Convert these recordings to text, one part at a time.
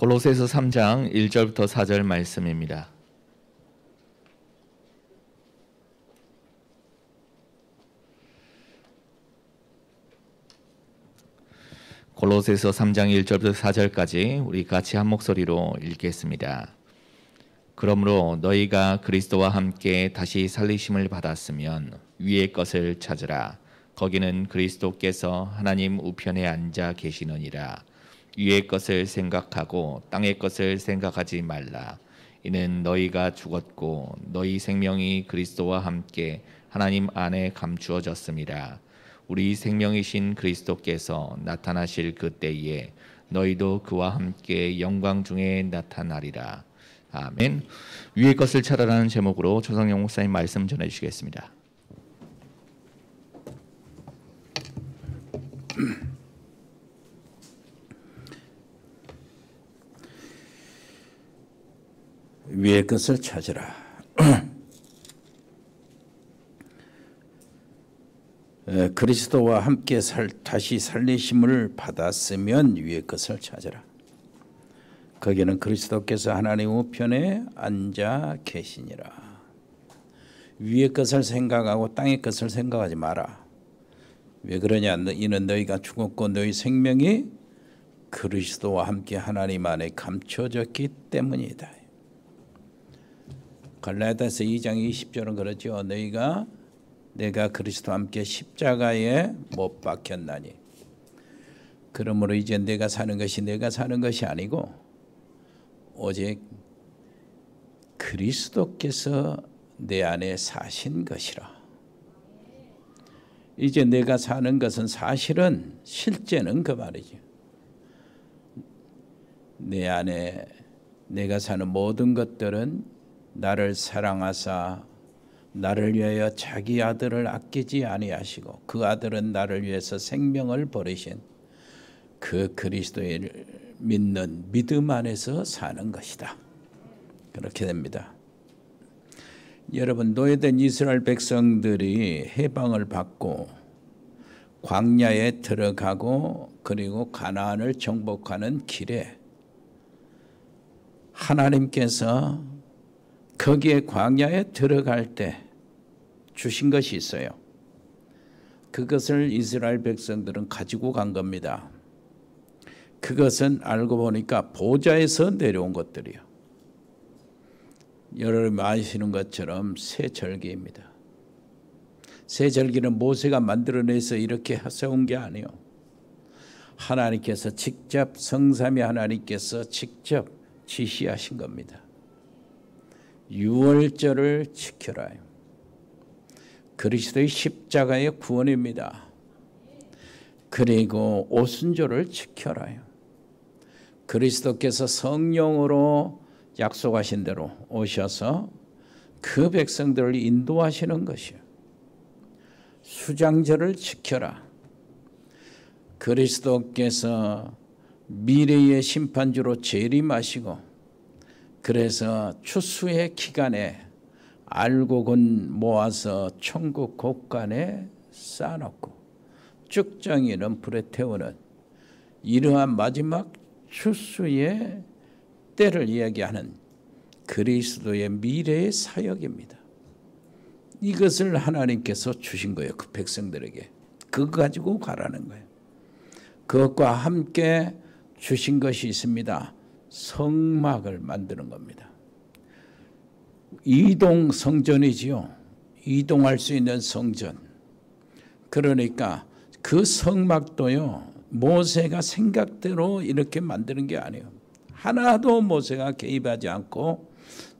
골로새서 3장 1절부터 4절 말씀입니다. 골로새서 3장 1절부터 4절까지 우리 같이 한 목소리로 읽겠습니다. 그러므로 너희가 그리스도와 함께 다시 살리심을 받았으면 위의 것을 찾으라. 거기는 그리스도께서 하나님 우편에 앉아 계시느니라. 위의 것을 생각하고 땅의 것을 생각하지 말라. 이는 너희가 죽었고 너희 생명이 그리스도와 함께 하나님 안에 감추어졌습니다. 우리 생명이신 그리스도께서 나타나실 그때에 너희도 그와 함께 영광 중에 나타나리라. 아멘. 위의 것을 찾아라는 제목으로 조성영 목사님 말씀 전해주시겠습니다. 위의 것을 찾으라. 그리스도와 함께 다시 살리심을 받았으면 위의 것을 찾으라. 거기는 그리스도께서 하나님 우편에 앉아 계시니라. 위의 것을 생각하고 땅의 것을 생각하지 마라. 왜 그러냐? 이는 너희가 죽었고 너희 생명이 그리스도와 함께 하나님 안에 감춰졌기 때문이다. 갈라디아서 2장 20절은 그렇죠. 내가 그리스도와 함께 십자가에 못 박혔나니. 그러므로 이제 내가 사는 것이 아니고 오직 그리스도께서 내 안에 사신 것이라. 이제 내가 사는 것은 사실은 실제는 그 말이죠. 내 안에 내가 사는 모든 것들은 나를 사랑하사 나를 위하여 자기 아들을 아끼지 아니하시고 그 아들은 나를 위해서 생명을 버리신 그 그리스도를 믿는 믿음 안에서 사는 것이다. 그렇게 됩니다. 여러분, 노예된 이스라엘 백성들이 해방을 받고 광야에 들어가고 그리고 가나안을 정복하는 길에 하나님께서 거기에 광야에 들어갈 때 주신 것이 있어요. 그것을 이스라엘 백성들은 가지고 간 겁니다. 그것은 알고 보니까 보좌에서 내려온 것들이요. 여러분 아시는 것처럼 새 절기입니다. 새 절기는 모세가 만들어내서 이렇게 세운 게 아니에요. 하나님께서 직접 성삼위 하나님께서 직접 지시하신 겁니다. 유월절을 지켜라. 그리스도의 십자가의 구원입니다. 그리고 오순절을 지켜라. 그리스도께서 성령으로 약속하신 대로 오셔서 그 백성들을 인도하시는 것이요. 수장절을 지켜라. 그리스도께서 미래의 심판주로 재림하시고 그래서 추수의 기간에 알곡은 모아서 천국 곳간에 쌓아놓고 쭉정이는 불에 태우는 이러한 마지막 추수의 때를 이야기하는 그리스도의 미래의 사역입니다. 이것을 하나님께서 주신 거예요. 그 백성들에게. 그거 가지고 가라는 거예요. 그것과 함께 주신 것이 있습니다. 성막을 만드는 겁니다. 이동 성전이지요. 이동할 수 있는 성전. 그러니까 그 성막도요. 모세가 생각대로 이렇게 만드는 게 아니에요. 하나도 모세가 개입하지 않고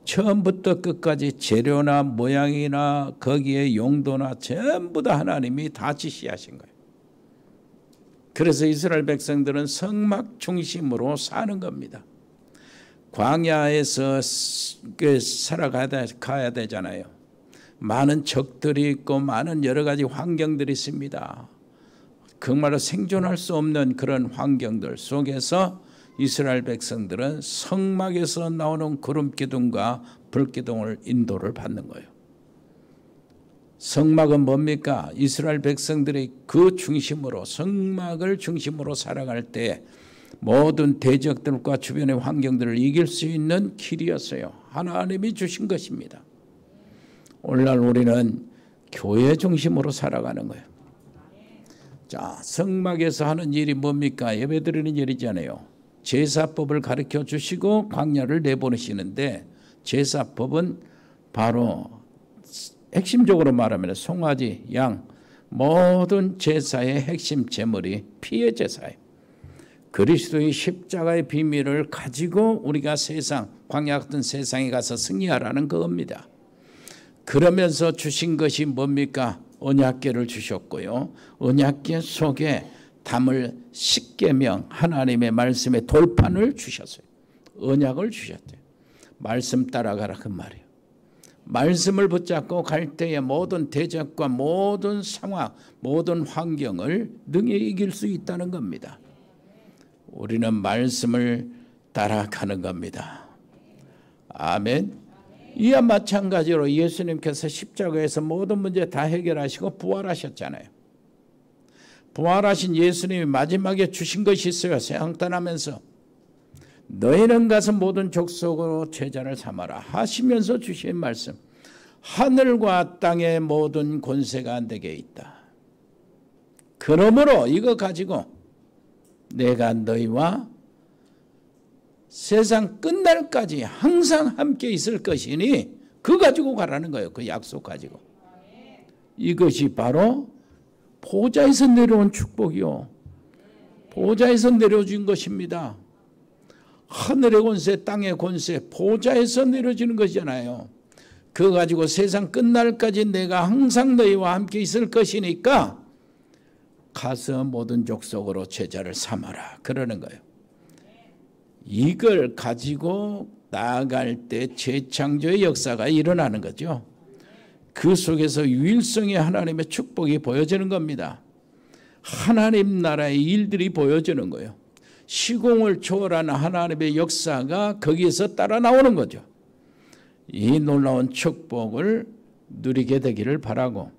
처음부터 끝까지 재료나 모양이나 거기에 용도나 전부 다 하나님이 다 지시하신 거예요. 그래서 이스라엘 백성들은 성막 중심으로 사는 겁니다. 광야에서 살아가야 되잖아요. 많은 적들이 있고 많은 여러 가지 환경들이 있습니다. 정말로 생존할 수 없는 그런 환경들 속에서 이스라엘 백성들은 성막에서 나오는 구름기둥과 불기둥을 인도를 받는 거예요. 성막은 뭡니까? 이스라엘 백성들이 그 중심으로 성막을 중심으로 살아갈 때 모든 대적들과 주변의 환경들을 이길 수 있는 길이었어요. 하나님이 주신 것입니다. 오늘날 우리는 교회 중심으로 살아가는 거예요. 자, 성막에서 하는 일이 뭡니까? 예배드리는 일이잖아요. 제사법을 가르쳐 주시고 광야를 내보내시는데 제사법은 바로 핵심적으로 말하면 송아지, 양 모든 제사의 핵심 제물이 피의 제사예요. 그리스도의 십자가의 비밀을 가지고 우리가 세상, 광야 같은 세상에 가서 승리하라는 그겁니다. 그러면서 주신 것이 뭡니까? 언약궤를 주셨고요. 언약궤 속에 담을 십계명, 하나님의 말씀의 돌판을 주셨어요. 언약을 주셨대요. 말씀 따라가라 그 말이에요. 말씀을 붙잡고 갈 때에 모든 대적과 모든 상황, 모든 환경을 능히 이길 수 있다는 겁니다. 우리는 말씀을 따라가는 겁니다. 아멘. 이와 마찬가지로 예수님께서 십자가에서 모든 문제 다 해결하시고 부활하셨잖아요. 부활하신 예수님이 마지막에 주신 것이 있어요. 세상 떠나면서 너희는 가서 모든 족속으로 제자를 삼아라 하시면서 주신 말씀. 하늘과 땅의 모든 권세가 내게 있다. 그러므로 이거 가지고 내가 너희와 세상 끝날까지 항상 함께 있을 것이니 그거 가지고 가라는 거예요. 그 약속 가지고. 이것이 바로 보좌에서 내려온 축복이요. 보좌에서 내려진 것입니다. 하늘의 권세, 땅의 권세, 보좌에서 내려지는 것이잖아요. 그거 가지고 세상 끝날까지 내가 항상 너희와 함께 있을 것이니까 가서 모든 족속으로 제자를 삼아라. 그러는 거예요. 이걸 가지고 나아갈 때 재창조의 역사가 일어나는 거죠. 그 속에서 유일성의 하나님의 축복이 보여지는 겁니다. 하나님 나라의 일들이 보여지는 거예요. 시공을 초월하는 하나님의 역사가 거기에서 따라 나오는 거죠. 이 놀라운 축복을 누리게 되기를 바라고,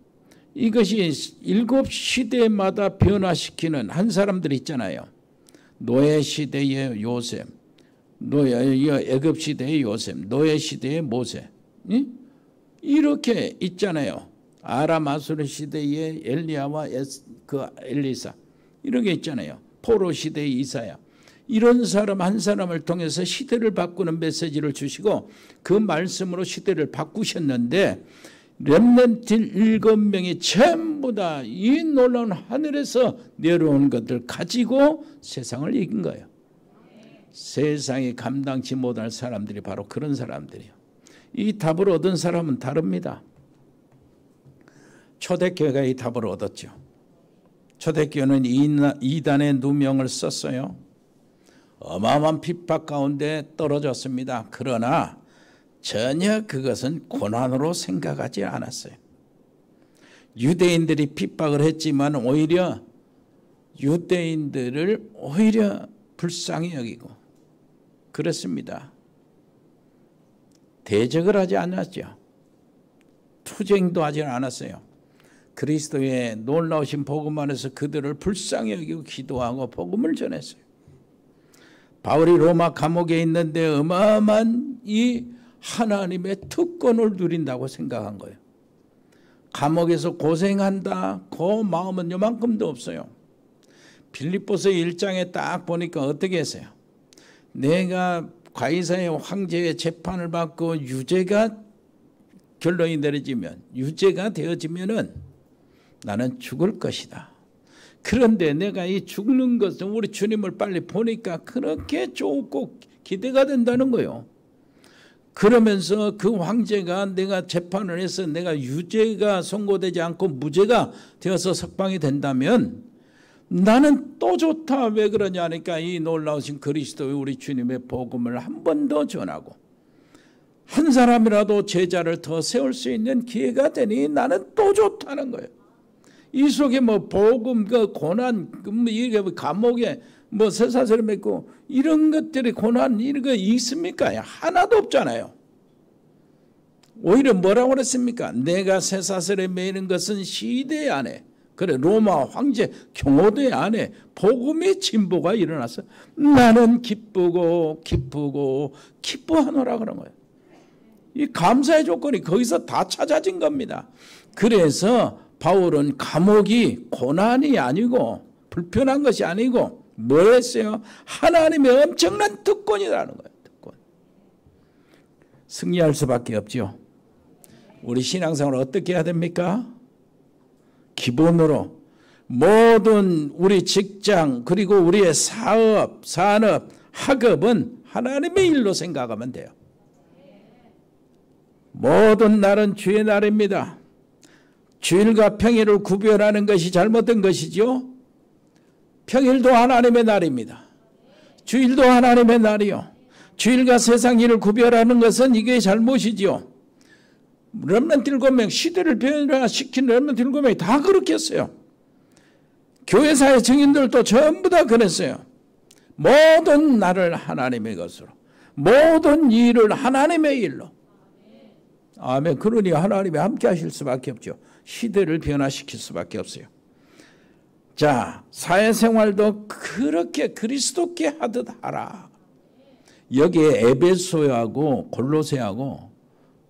이것이 일곱 시대마다 변화시키는 한 사람들이 있잖아요. 노예 시대의 요셉, 애굽 시대의 요셉, 노예 시대의 모세, 이렇게 있잖아요. 아람 아수르 시대의 엘리야와 엘리사, 이런 게 있잖아요. 포로 시대의 이사야. 이런 사람 한 사람을 통해서 시대를 바꾸는 메시지를 주시고 그 말씀으로 시대를 바꾸셨는데, 렘넌트 7명이 전부 다 이 놀라운 하늘에서 내려온 것들 가지고 세상을 이긴 거예요. 세상이 감당치 못할 사람들이 바로 그런 사람들이에요. 이 답을 얻은 사람은 다릅니다. 초대교회가 이 답을 얻었죠. 초대교회는 이단의 누명을 썼어요. 어마어마한 핍박 가운데 떨어졌습니다. 그러나 전혀 그것은 고난으로 생각하지 않았어요. 유대인들이 핍박을 했지만 오히려 유대인들을 오히려 불쌍히 여기고 그랬습니다. 대적을 하지 않았죠. 투쟁도 하지 않았어요. 그리스도의 놀라우신 복음 안에서 그들을 불쌍히 여기고 기도하고 복음을 전했어요. 바울이 로마 감옥에 있는데 어마어마한 이 하나님의 특권을 누린다고 생각한 거예요. 감옥에서 고생한다, 그 마음은 요만큼도 없어요. 빌립보서 1장에 딱 보니까 어떻게 했어요? 내가 가이사의 황제의 재판을 받고 유죄가 결론이 내려지면, 유죄가 되어지면은 나는 죽을 것이다. 그런데 내가 이 죽는 것은 우리 주님을 빨리 보니까 그렇게 좋고 기대가 된다는 거예요. 그러면서 그 황제가 내가 재판을 해서 내가 유죄가 선고되지 않고 무죄가 되어서 석방이 된다면 나는 또 좋다. 왜 그러냐니까 이 놀라우신 그리스도의 우리 주님의 복음을 한 번 더 전하고 한 사람이라도 제자를 더 세울 수 있는 기회가 되니 나는 또 좋다는 거예요. 이 속에 뭐 복음, 그 고난, 이게 감옥에 뭐 쇠사슬을 맺고 이런 것들이 고난 이런 거 있습니까? 하나도 없잖아요. 오히려 뭐라고 그랬습니까? 내가 쇠사슬에 매이는 것은 시대 안에 그래 로마 황제 경호대 안에 복음의 진보가 일어났어. 나는 기쁘고 기뻐하노라 그런 거예요. 이 감사의 조건이 거기서 다 찾아진 겁니다. 그래서 바울은 감옥이 고난이 아니고 불편한 것이 아니고 뭘 했어요? 하나님의 엄청난 특권이라는 거예요. 특권. 승리할 수밖에 없죠. 우리 신앙생활을 어떻게 해야 됩니까? 기본으로 모든 우리 직장 그리고 우리의 사업, 산업, 학업은 하나님의 일로 생각하면 돼요. 모든 날은 주의 날입니다. 주일과 평일을 구별하는 것이 잘못된 것이죠. 평일도 하나님의 날입니다. 주일도 하나님의 날이요. 주일과 세상 일을 구별하는 것은 이게 잘못이죠. 렘넌트 7명 시대를 변화시킨 렘넌트 7명이 다 그렇게 했어요. 교회사의 증인들도 전부 다 그랬어요. 모든 날을 하나님의 것으로, 모든 일을 하나님의 일로. 아멘. 그러니 하나님이 함께 하실 수밖에 없죠. 시대를 변화시킬 수밖에 없어요. 자, 사회생활도 그렇게 그리스도께 하듯 하라. 여기에 에베소하고 골로새하고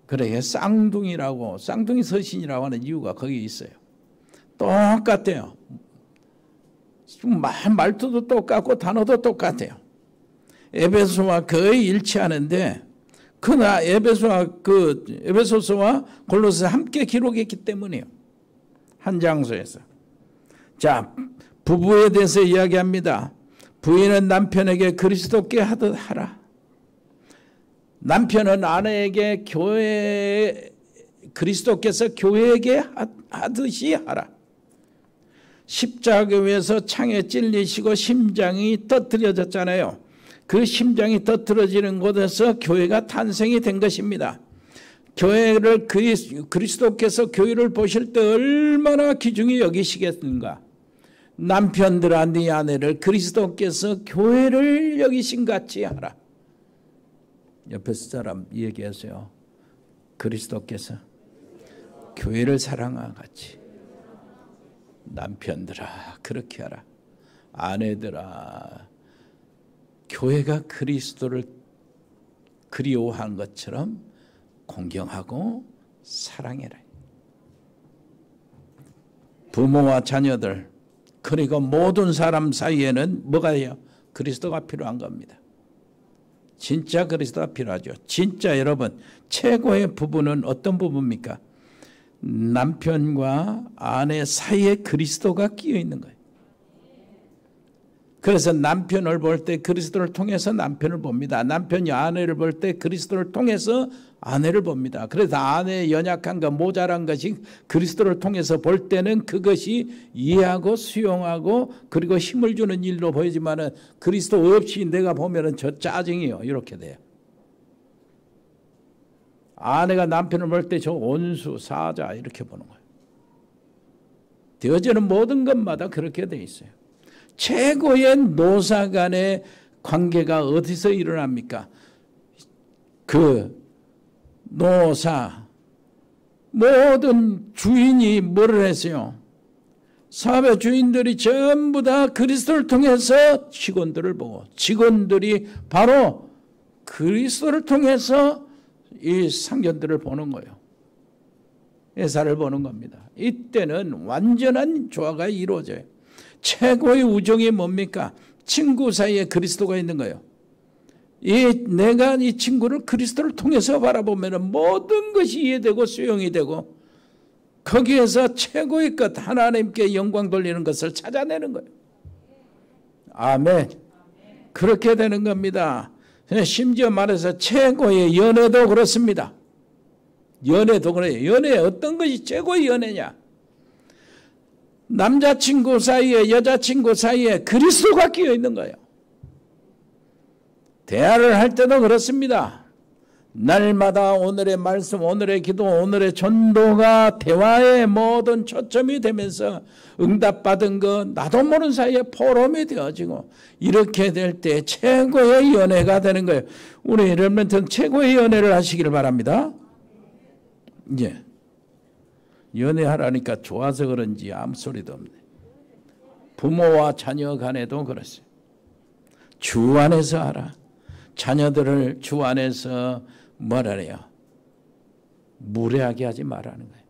그래 쌍둥이라고 쌍둥이 서신이라고 하는 이유가 거기에 있어요. 똑같아요. 말투도 똑같고 단어도 똑같아요. 에베소와 거의 일치하는데 그러나 에베소서와 골로새 함께 기록했기 때문이에요. 한 장소에서. 자, 부부에 대해서 이야기합니다. 부인은 남편에게 그리스도께 하듯 하라. 남편은 아내에게 그리스도께서 교회에게 하듯이 하라. 십자가 위에서 창에 찔리시고 심장이 터뜨려졌잖아요. 그 심장이 터뜨려지는 곳에서 교회가 탄생이 된 것입니다. 교회를 그리스도께서 교회를 보실 때 얼마나 귀중히 여기시겠는가. 남편들아 네 아내를 그리스도께서 교회를 여기신 같이 하라. 옆에 사람 얘기하세요. 그리스도께서 교회를 사랑하 같이. 남편들아 그렇게 하라. 아내들아 교회가 그리스도를 그리워한 것처럼 공경하고 사랑해라. 부모와 자녀들 그리고 모든 사람 사이에는 뭐가 해요? 그리스도가 필요한 겁니다. 진짜 그리스도가 필요하죠. 진짜 여러분 최고의 부부는 어떤 부부입니까? 남편과 아내 사이에 그리스도가 끼어 있는 거예요. 그래서 남편을 볼 때 그리스도를 통해서 남편을 봅니다. 남편이 아내를 볼 때 그리스도를 통해서 아내를 봅니다. 그래서 아내의 연약한 것, 모자란 것이 그리스도를 통해서 볼 때는 그것이 이해하고 수용하고 그리고 힘을 주는 일로 보이지만은 그리스도 없이 내가 보면은 저 짜증이요. 이렇게 돼요. 아내가 남편을 볼 때 저 온수, 사자 이렇게 보는 거예요. 되어지는 모든 것마다 그렇게 돼 있어요. 최고의 노사 간의 관계가 어디서 일어납니까? 그 노사 모든 주인이 뭐를 했어요? 사업의 주인들이 전부 다 그리스도를 통해서 직원들을 보고 직원들이 바로 그리스도를 통해서 이 상견들을 보는 거예요. 회사를 보는 겁니다. 이때는 완전한 조화가 이루어져요. 최고의 우정이 뭡니까? 친구 사이에 그리스도가 있는 거예요. 내가 이 친구를 그리스도를 통해서 바라보면 모든 것이 이해되고 수용이 되고 거기에서 최고의 것 하나님께 영광 돌리는 것을 찾아내는 거예요. 아멘. 그렇게 되는 겁니다. 심지어 말해서 최고의 연애도 그렇습니다. 연애도 그래요. 연애 어떤 것이 최고의 연애냐? 남자친구 사이에 여자친구 사이에 그리스도가 끼어 있는 거예요. 대화를 할 때도 그렇습니다. 날마다 오늘의 말씀, 오늘의 기도, 오늘의 전도가 대화의 모든 초점이 되면서 응답받은 것 나도 모르는 사이에 포럼이 되어지고 이렇게 될 때 최고의 연애가 되는 거예요. 우리 렘넌트는 최고의 연애를 하시기를 바랍니다. 예. 연애하라니까 좋아서 그런지 아무 소리도 없네. 부모와 자녀 간에도 그렇어요. 주 안에서 하라. 자녀들을 주 안에서 뭐라래요? 무례하게 하지 말라는 거예요.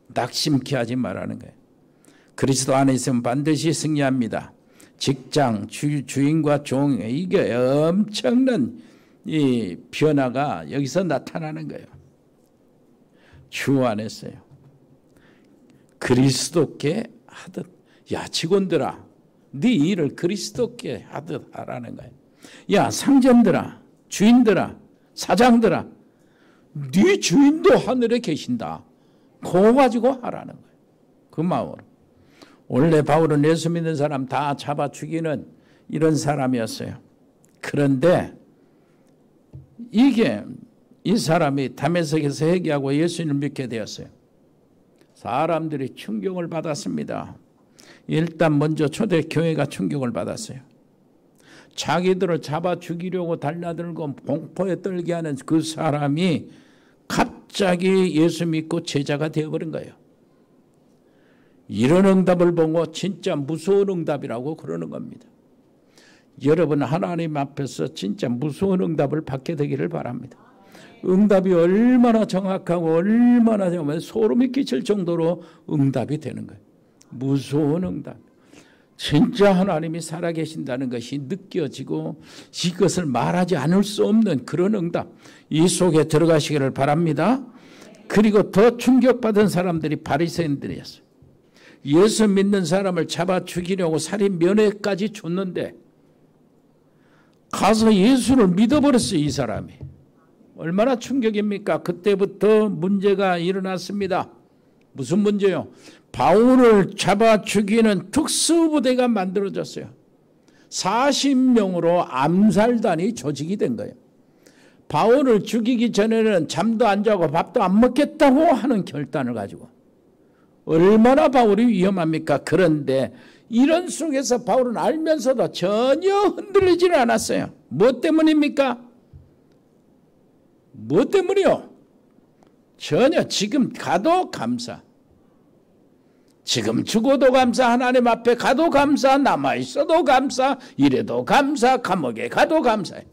낙심케 하지 말라는 거예요. 그리스도 안에 있으면 반드시 승리합니다. 직장, 주인과 종, 이게 엄청난 이 변화가 여기서 나타나는 거예요. 주 안에서요. 그리스도께 하듯, 야 직원들아, 네 일을 그리스도께 하듯 하라는 거예요. 야 상점들아, 주인들아, 사장들아, 네 주인도 하늘에 계신다. 그거 가지고 하라는 거예요. 그 마음으로. 원래 바울은 예수 믿는 사람 다 잡아 죽이는 이런 사람이었어요. 그런데 이게 이 사람이 다메섹에서 회개하고 예수님을 믿게 되었어요. 사람들이 충격을 받았습니다. 일단 먼저 초대교회가 충격을 받았어요. 자기들을 잡아 죽이려고 달려들고 공포에 떨게 하는 그 사람이 갑자기 예수 믿고 제자가 되어버린 거예요. 이런 응답을 보고 진짜 무서운 응답이라고 그러는 겁니다. 여러분 하나님 앞에서 진짜 무서운 응답을 받게 되기를 바랍니다. 응답이 얼마나 정확하고 얼마나 정말 소름이 끼칠 정도로 응답이 되는 거예요. 무서운 응답. 진짜 하나님이 살아계신다는 것이 느껴지고 이것을 말하지 않을 수 없는 그런 응답. 이 속에 들어가시기를 바랍니다. 그리고 더 충격받은 사람들이 바리새인들이었어요. 예수 믿는 사람을 잡아 죽이려고 살인 면회까지 줬는데 가서 예수를 믿어버렸어요. 이 사람이. 얼마나 충격입니까? 그때부터 문제가 일어났습니다. 무슨 문제요? 바울을 잡아 죽이는 특수부대가 만들어졌어요. 40명으로 암살단이 조직이 된 거예요. 바울을 죽이기 전에는 잠도 안 자고 밥도 안 먹겠다고 하는 결단을 가지고. 얼마나 바울이 위험합니까? 그런데 이런 속에서 바울은 알면서도 전혀 흔들리지는 않았어요. 뭐 때문입니까? 뭐 때문이요? 전혀 지금 가도 감사. 지금 죽어도 감사, 하나님 앞에 가도 감사, 남아있어도 감사, 이래도 감사, 감옥에 가도 감사해.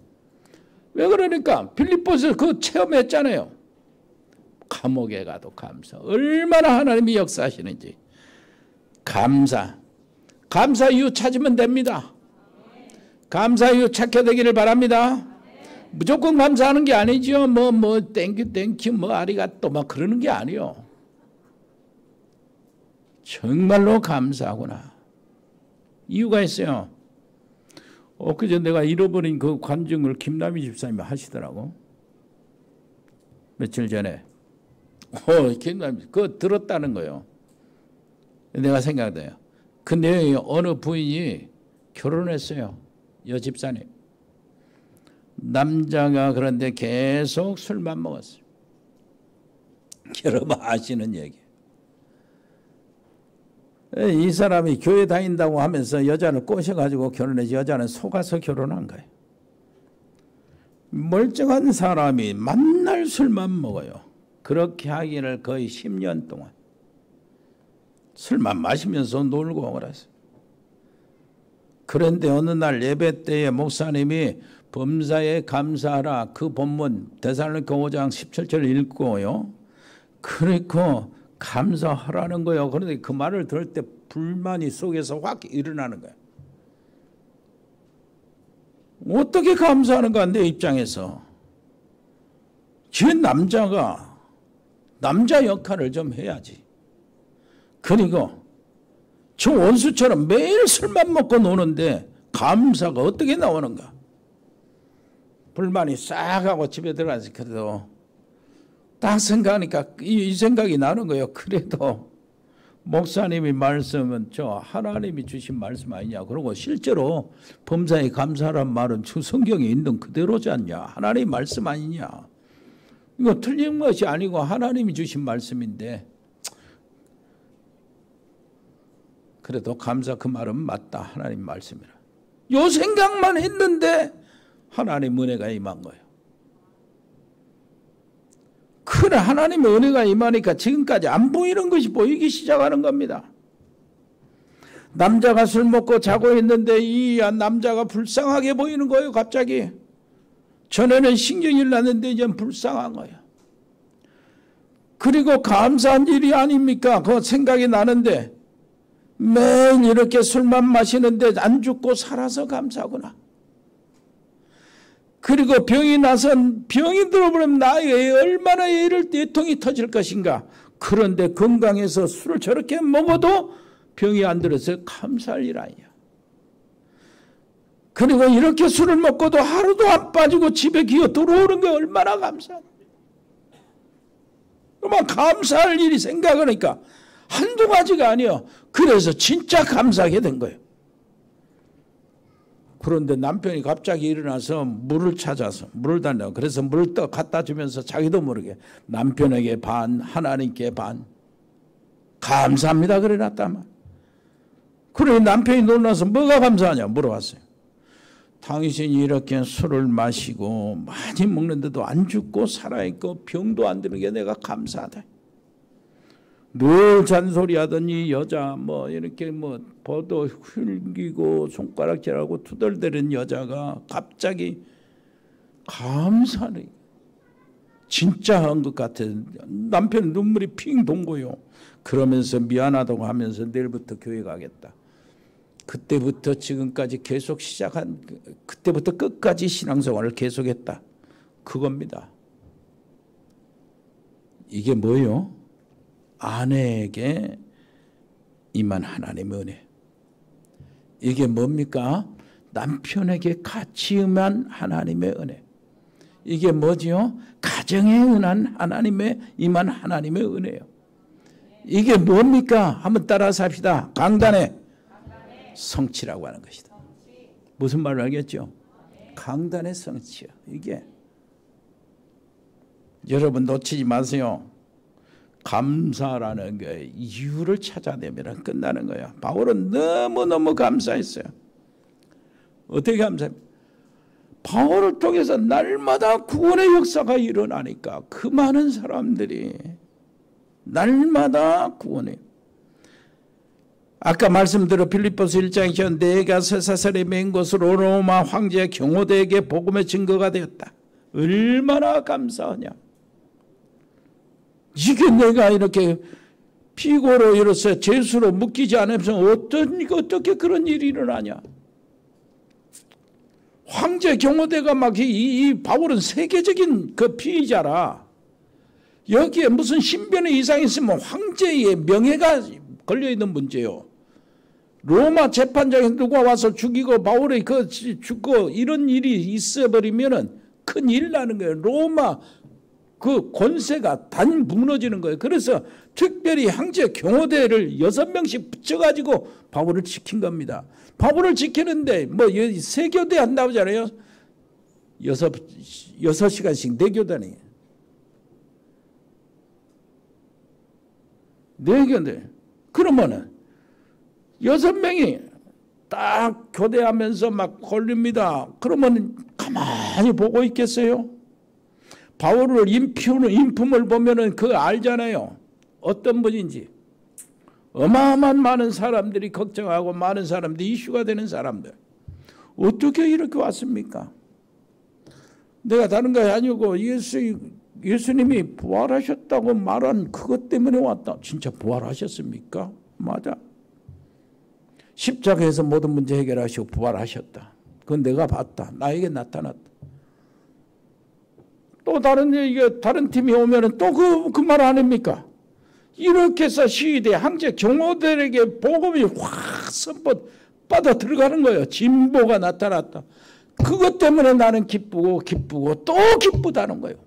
왜 그러니까? 필리포스 그거 체험했잖아요. 감옥에 가도 감사. 얼마나 하나님이 역사하시는지. 감사. 감사 이유 찾으면 됩니다. 감사 이유 찾게 되기를 바랍니다. 무조건 감사하는 게 아니죠. 땡큐, 아리가또 막 그러는 게 아니요. 정말로 감사하구나. 이유가 있어요. 엊그제 내가 잃어버린 그 관증을 김남희 집사님이 하시더라고. 며칠 전에. 김남희, 그거 들었다는 거예요. 내가 생각돼요. 그 내용이 어느 부인이 결혼했어요. 여 집사님. 남자가 그런데 계속 술만 먹었어요. 여러분 아시는 얘기. 이 사람이 교회 다닌다고 하면서 여자를 꼬셔가지고 결혼해서 여자는 속아서 결혼한 거예요. 멀쩡한 사람이 맨날 술만 먹어요. 그렇게 하기를 거의 10년 동안. 술만 마시면서 놀고 그랬어요. 그런데 어느 날 예배 때에 목사님이 범사에 감사하라 그 본문 데살로니가 5장 17절 읽고요. 그리고 감사하라는 거예요. 그런데 그 말을 들을 때 불만이 속에서 확 일어나는 거예요. 어떻게 감사하는가 내 입장에서. 제 남자가 남자 역할을 좀 해야지. 그리고 저 원수처럼 매일 술만 먹고 노는데 감사가 어떻게 나오는가. 불만이 싹 하고 집에 들어가서 그래도 딱 생각하니까 이 생각이 나는 거예요. 그래도 목사님이 말씀은 저 하나님이 주신 말씀 아니냐. 그러고 실제로 범사에 감사하란 말은 주 성경에 있는 그대로지 않냐. 하나님 말씀 아니냐. 이거 틀린 것이 아니고 하나님이 주신 말씀인데 그래도 감사 그 말은 맞다. 하나님 말씀이라. 요 생각만 했는데 하나님 은혜가 임한 거예요. 그 그래, 하나님의 은혜가 임하니까 지금까지 안 보이는 것이 보이기 시작하는 겁니다. 남자가 술 먹고 자고 있는데 이 남자가 불쌍하게 보이는 거예요. 갑자기. 전에는 신경이 났는데 이제는 불쌍한 거예요. 그리고 감사한 일이 아닙니까? 그 생각이 나는데 매일 이렇게 술만 마시는데 안 죽고 살아서 감사하구나. 그리고 병이 나선 병이 들어버리면 나의 얼마나 애를 애통이 터질 것인가. 그런데 건강해서 술을 저렇게 먹어도 병이 안 들어서 감사할 일 아니야. 그리고 이렇게 술을 먹고도 하루도 안 빠지고 집에 기어 들어오는 게 얼마나 감사해. 그러면 감사할 일이 생각하니까 한두 가지가 아니야. 그래서 진짜 감사하게 된 거예요. 그런데 남편이 갑자기 일어나서 물을 찾아서 물을 달라고. 그래서 물을 갖다 주면서 자기도 모르게 남편에게 반, 하나님께 반. 감사합니다 그래 놨다만. 그래 남편이 놀라서 뭐가 감사하냐 물어봤어요. 당신이 이렇게 술을 마시고 많이 먹는데도 안 죽고 살아있고 병도 안 드는 게 내가 감사하다. 늘 잔소리하던 이 여자 뭐 이렇게 뭐 버도 흘기고 손가락질하고 투덜대는 여자가 갑자기 감사를 진짜 한 것 같아. 남편 눈물이 핑 돈 거요. 그러면서 미안하다고 하면서 내일부터 교회 가겠다. 그때부터 지금까지 계속 시작한 그때부터 끝까지 신앙생활을 계속했다. 그겁니다. 이게 뭐요? 아내에게 임한 하나님의 은혜. 이게 뭡니까? 남편에게 같이 임한 하나님의 은혜. 이게 뭐지요? 가정에 임한 하나님의 은혜요. 이게 뭡니까? 한번 따라서 합시다. 강단의 성취라고 하는 것이다. 무슨 말을 알겠죠? 강단의 성취요. 이게 여러분 놓치지 마세요. 감사라는 게 이유를 찾아내면 끝나는 거예요. 바울은 너무너무 감사했어요. 어떻게 감사합니까? 바울을 통해서 날마다 구원의 역사가 일어나니까 그 많은 사람들이 날마다 구원해요. 아까 말씀드린 빌립보서 1장에서 내가 쇠사슬에 맨 것으로 로마 황제 경호대에게 복음의 증거가 되었다. 얼마나 감사하냐. 이게 내가 이렇게 피고로 이로써 죄수로 묶이지 않으면서 어떻게 그런 일이 일어나냐. 황제 경호대가 막 이 바울은 세계적인 그 피의자라. 여기에 무슨 신변의 이상이 있으면 황제의 명예가 걸려있는 문제요. 로마 재판장에서 누가 와서 죽이고 바울이 죽고 이런 일이 있어버리면은 큰일 나는 거예요. 로마 그 권세가 단 무너지는 거예요. 그래서 특별히 황제 경호대를 6명씩 붙여가지고 바울을 지킨 겁니다. 바울을 지키는데 뭐 세교대 한다고 하잖아요. 6시간씩 내교단이. 내교대. 그러면은 6명이 딱 교대하면서 막 걸립니다. 그러면 가만히 보고 있겠어요? 바울을 인품을 보면은 그거 알잖아요. 어떤 분인지. 어마어마한 많은 사람들이 걱정하고 많은 사람들이 이슈가 되는 사람들. 어떻게 이렇게 왔습니까? 내가 다른 거 아니고 예수님이 부활하셨다고 말한 그것 때문에 왔다. 진짜 부활하셨습니까? 맞아. 십자가에서 모든 문제 해결하시고 부활하셨다. 그건 내가 봤다. 나에게 나타났다. 또 다른 팀이 오면은 또 그 말 아닙니까? 이렇게 해서 시위대 황제 경호들에게 복음이 확 선포 받아 들어가는 거예요. 진보가 나타났다. 그것 때문에 나는 기쁘고 또 기쁘다는 거예요.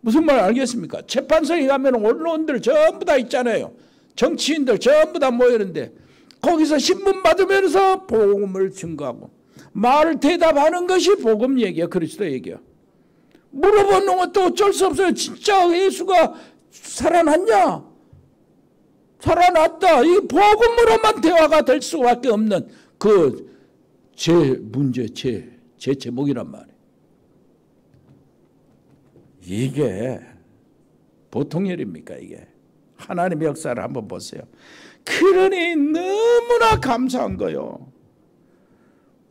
무슨 말 알겠습니까? 재판소에 가면 언론들 전부 다 있잖아요. 정치인들 전부 다 모이는데 거기서 신문 받으면서 복음을 증거하고 말을 대답하는 것이 복음 얘기야. 그리스도 얘기야. 물어보는 것도 어쩔 수 없어요. 진짜 예수가 살아났냐? 살아났다. 이 복음으로만 대화가 될 수밖에 없는 그 제 제목이란 말이에요. 이게 보통 일입니까 이게? 하나님의 역사를 한번 보세요. 그러니 너무나 감사한 거요.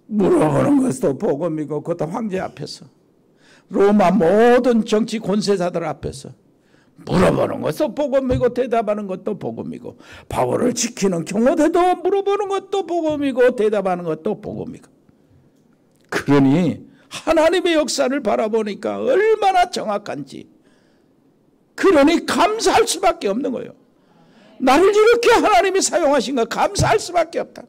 물어보는 것도 복음이고 그것도 황제 앞에서, 로마 모든 정치 권세자들 앞에서 물어보는 것도 복음이고 대답하는 것도 복음이고, 바울을 지키는 경호대도 물어보는 것도 복음이고 대답하는 것도 복음이고. 그러니 하나님의 역사를 바라보니까 얼마나 정확한지, 그러니 감사할 수밖에 없는 거예요. 나를 이렇게 하나님이 사용하신 거 감사할 수밖에 없다.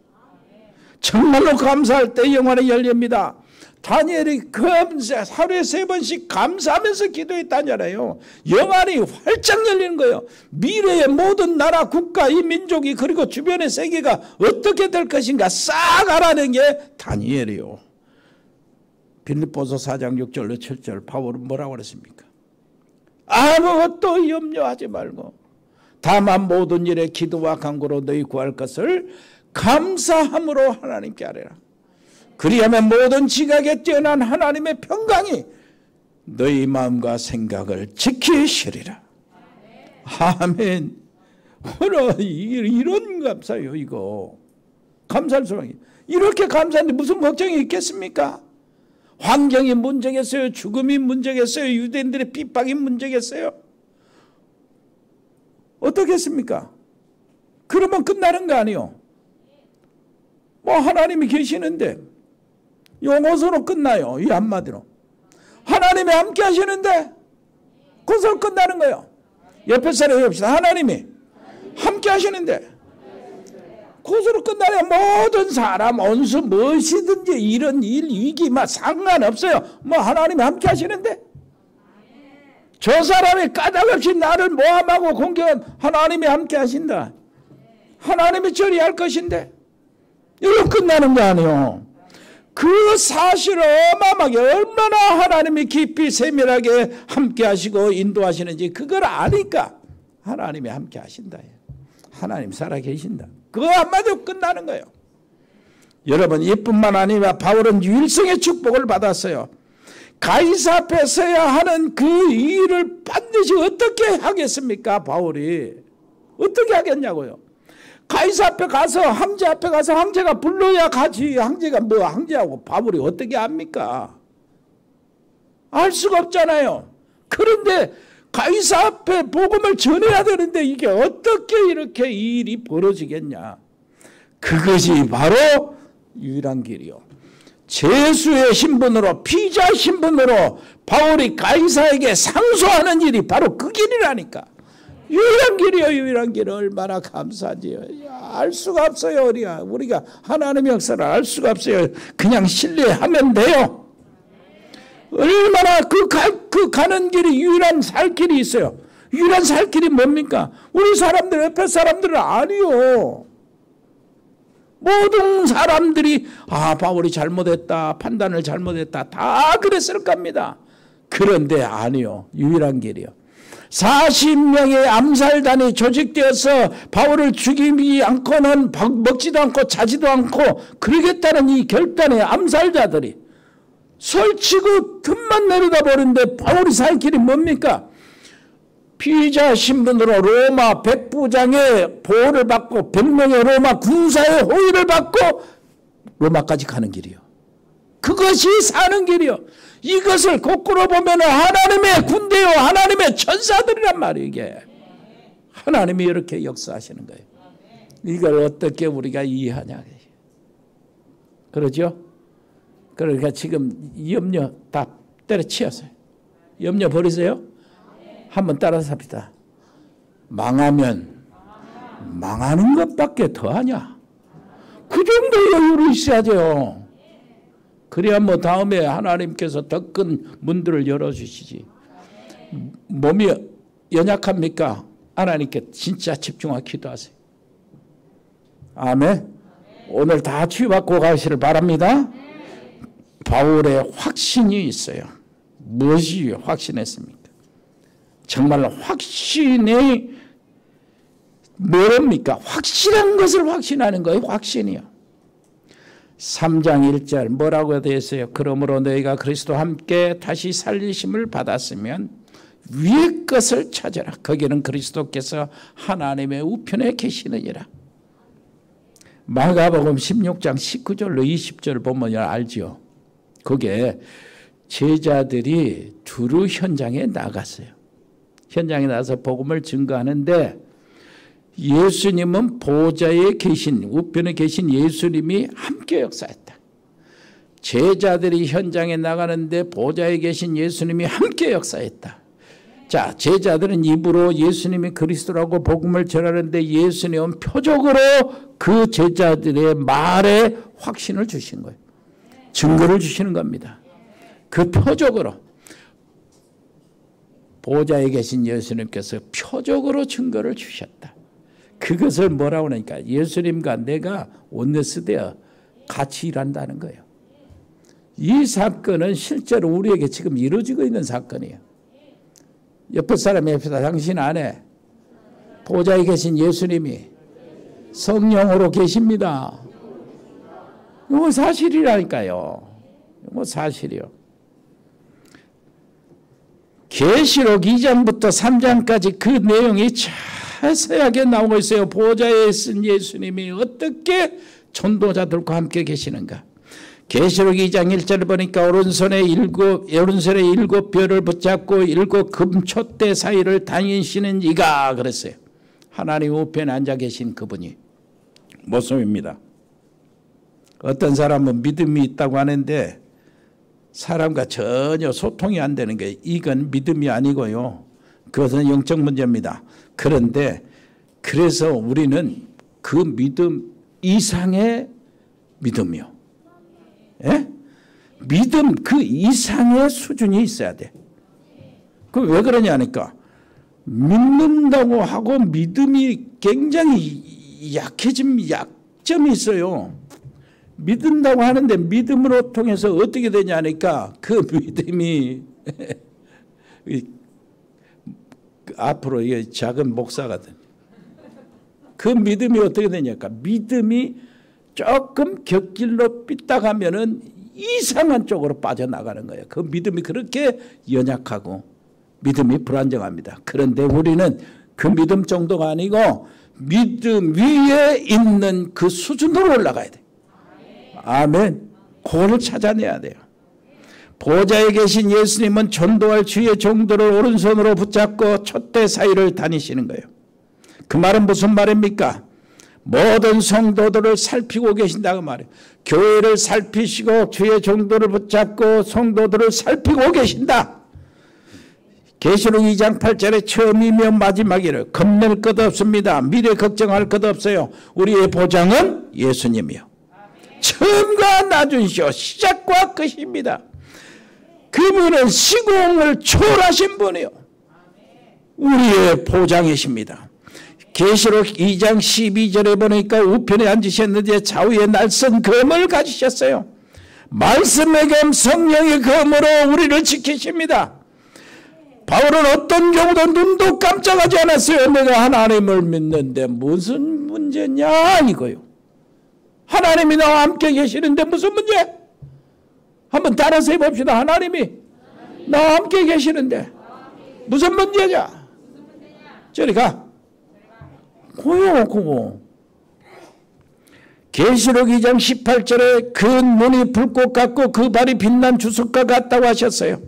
정말로 감사할 때 영혼이 열립니다. 다니엘이 하루에 3번씩 감사하면서 기도했다잖아요. 영안이 활짝 열리는 거예요. 미래의 모든 나라, 국가, 이 민족이, 그리고 주변의 세계가 어떻게 될 것인가 싹 알아낸 게 다니엘이요. 빌립보서 4장 6절로 7절 바울은 뭐라고 그랬습니까? 아무것도 염려하지 말고 다만 모든 일에 기도와 간구로 너희 구할 것을 감사함으로 하나님께 아뢰라. 그리하면 모든 지각에 뛰어난 하나님의 평강이 너희 마음과 생각을 지키시리라. 아멘. 이런 감사요. 이거 감사할 수밖에. 이렇게 감사한데 무슨 걱정이 있겠습니까? 환경이 문제겠어요? 죽음이 문제겠어요? 유대인들의 핍박이 문제겠어요? 어떻겠습니까? 그러면 끝나는 거 아니요? 뭐 하나님이 계시는데 용어서로 끝나요. 이 한마디로 하나님이 함께 하시는데 그것으로 끝나는 거예요. 옆에 사람이 봅시다. 하나님이 함께 하시는데 그것으로 끝나요. 모든 사람, 원수, 무엇이든지 이런 일, 위기 막 상관없어요. 뭐 하나님이 함께 하시는데 저 사람이 까닭없이 나를 모함하고 공격한 하나님이 함께 하신다. 하나님이 처리할 것인데 이거 끝나는 거 아니에요. 그 사실을 어마어마하게 얼마나 하나님이 깊이 세밀하게 함께 하시고 인도하시는지 그걸 아니까 하나님이 함께 하신다. 하나님 살아계신다. 그거 한마디로 끝나는 거예요. 여러분, 이뿐만 아니라 바울은 유일성의 축복을 받았어요. 가이사 앞에 서야 하는 그 일을 반드시 어떻게 하겠습니까? 바울이 어떻게 하겠냐고요. 가이사 앞에 가서, 황제 앞에 가서 황제가 불러야 가지. 황제가 뭐 황제하고 바울이 어떻게 합니까? 알 수가 없잖아요. 그런데 가이사 앞에 복음을 전해야 되는데 이게 어떻게 이렇게 이 일이 벌어지겠냐. 그것이 바로 유일한 길이요. 제수의 신분으로, 피자 신분으로 바울이 가이사에게 상소하는 일이 바로 그 길이라니까. 유일한 길이요. 유일한 길. 얼마나 감사하지요. 알 수가 없어요. 우리가 하나님의 역사를 알 수가 없어요. 그냥 신뢰하면 돼요. 얼마나 그 가는 길이 유일한 살 길이 있어요. 유일한 살 길이 뭡니까? 우리 사람들, 옆에 사람들은 아니요. 모든 사람들이 바울이 잘못했다, 판단을 잘못했다, 다 그랬을 겁니다. 그런데 아니요. 유일한 길이요. 40명의 암살단이 조직되어서 바울을 죽이지 않고는 먹지도 않고 자지도 않고 그러겠다는 이 결단의 암살자들이 설치고 틈만 내려다 버리는데 바울이 살 길이 뭡니까? 피의자 신분으로 로마 백부장의 보호를 받고 100명의 로마 군사의 호의를 받고 로마까지 가는 길이요. 그것이 사는 길이요. 이것을 거꾸로 보면 하나님의 군대요, 하나님의 천사들이란 말이에요. 이게 하나님이 이렇게 역사하시는 거예요. 이걸 어떻게 우리가 이해하냐. 그러죠? 그러니까 지금 염려 다 때려치웠어요. 염려 버리세요. 한번 따라서 합시다. 망하면 망하는 것밖에 더 하냐. 그 정도 여유로 있어야죠. 그래야 뭐 다음에 하나님께서 더 큰 문들을 열어주시지. 몸이 연약합니까? 하나님께 진짜 집중하고 기도하세요. 아멘. 오늘 다 치유받고 가시를 바랍니다. 바울의 확신이 있어요. 무엇이 확신했습니까? 정말 확신이 뭐랍니까? 확실한 것을 확신하는 거예요. 확신이요. 3장 1절 뭐라고 되어 있어요? 그러므로 너희가 그리스도와 함께 다시 살리심을 받았으면 위의 것을 찾아라. 거기는 그리스도께서 하나님의 우편에 계시느니라. 마가복음 16장 19절로 20절 보면 알죠. 거기에 제자들이 두루 현장에 나갔어요. 현장에 나가서 복음을 증거하는데 예수님은 보좌에 계신, 우편에 계신 예수님이 함께 역사했다. 제자들이 현장에 나가는데 보좌에 계신 예수님이 함께 역사했다. 자, 제자들은 입으로 예수님이 그리스도라고 복음을 전하는데 예수님은 표적으로 그 제자들의 말에 확신을 주신 거예요. 증거를 주시는 겁니다. 그 표적으로 보좌에 계신 예수님께서 표적으로 증거를 주셨다. 그것을 뭐라고 하니까 예수님과 내가 원네스 되어 같이 일한다는 거예요. 이 사건은 실제로 우리에게 지금 이루어지고 있는 사건이에요. 옆에 사람이 옆에다 당신 안에 보좌에 계신 예수님이 성령으로 계십니다. 이거 사실이라니까요. 이거 사실이요. 계시록 2장부터 3장까지 그 내용이 자세하게 나오고 있어요. 보좌에 있은 예수님이 어떻게 전도자들과 함께 계시는가. 계시록 2장 1절을 보니까 오른손에 일곱 별을 붙잡고 일곱 금촛대 사이를 다니시는 이가 그랬어요. 하나님 우편에 앉아 계신 그분이 모습입니다. 어떤 사람은 믿음이 있다고 하는데 사람과 전혀 소통이 안 되는 게 이건 믿음이 아니고요. 그것은 영적 문제입니다. 그런데 그래서 우리는 그 믿음 이상의 믿음이요. 예? 믿음 그 이상의 수준이 있어야 돼. 그 왜 그러냐니까 믿는다고 하고 믿음이 굉장히 약점이 있어요. 믿는다고 하는데 믿음으로 통해서 어떻게 되냐니까 그 믿음이 앞으로 작은 목사거든. 그 믿음이 어떻게 되냐니까 믿음이 조금 곁길로 삐딱하면은 이상한 쪽으로 빠져나가는 거예요. 그 믿음이 그렇게 연약하고 믿음이 불안정합니다. 그런데 우리는 그 믿음 정도가 아니고 믿음 위에 있는 그 수준으로 올라가야 돼요. 아멘. 그걸 찾아내야 돼요. 보좌에 계신 예수님은 전도할 주의 종들을 오른손으로 붙잡고 촛대 사이를 다니시는 거예요. 그 말은 무슨 말입니까? 모든 성도들을 살피고 계신다고 말해요. 교회를 살피시고 주의 종도를 붙잡고 성도들을 살피고 계신다. 계시록 2장 8절에 처음이며 마지막이를 겁낼 것 없습니다. 미래 걱정할 것 없어요. 우리의 보장은 예수님이요. 처음과 나중이시오. 시작과 끝입니다. 그분은 시공을 초월하신 분이요. 우리의 보장이십니다. 계시록 2장 12절에 보니까 우편에 앉으셨는데 좌우에 날선 검을 가지셨어요. 말씀의 검 성령의 검으로 우리를 지키십니다. 바울은 어떤 경우도 눈도 깜짝하지 않았어요. 내가 하나님을 믿는데 무슨 문제냐 이거요. 하나님이 나와 함께 계시는데 무슨 문제? 한번 따라서 해봅시다. 하나님이 나와 함께 계시는데 무슨 문제냐? 저리 가. 고요. 계시록 2장 18절에 그 눈이 불꽃 같고 그 발이 빛난 주석과 같다고 하셨어요.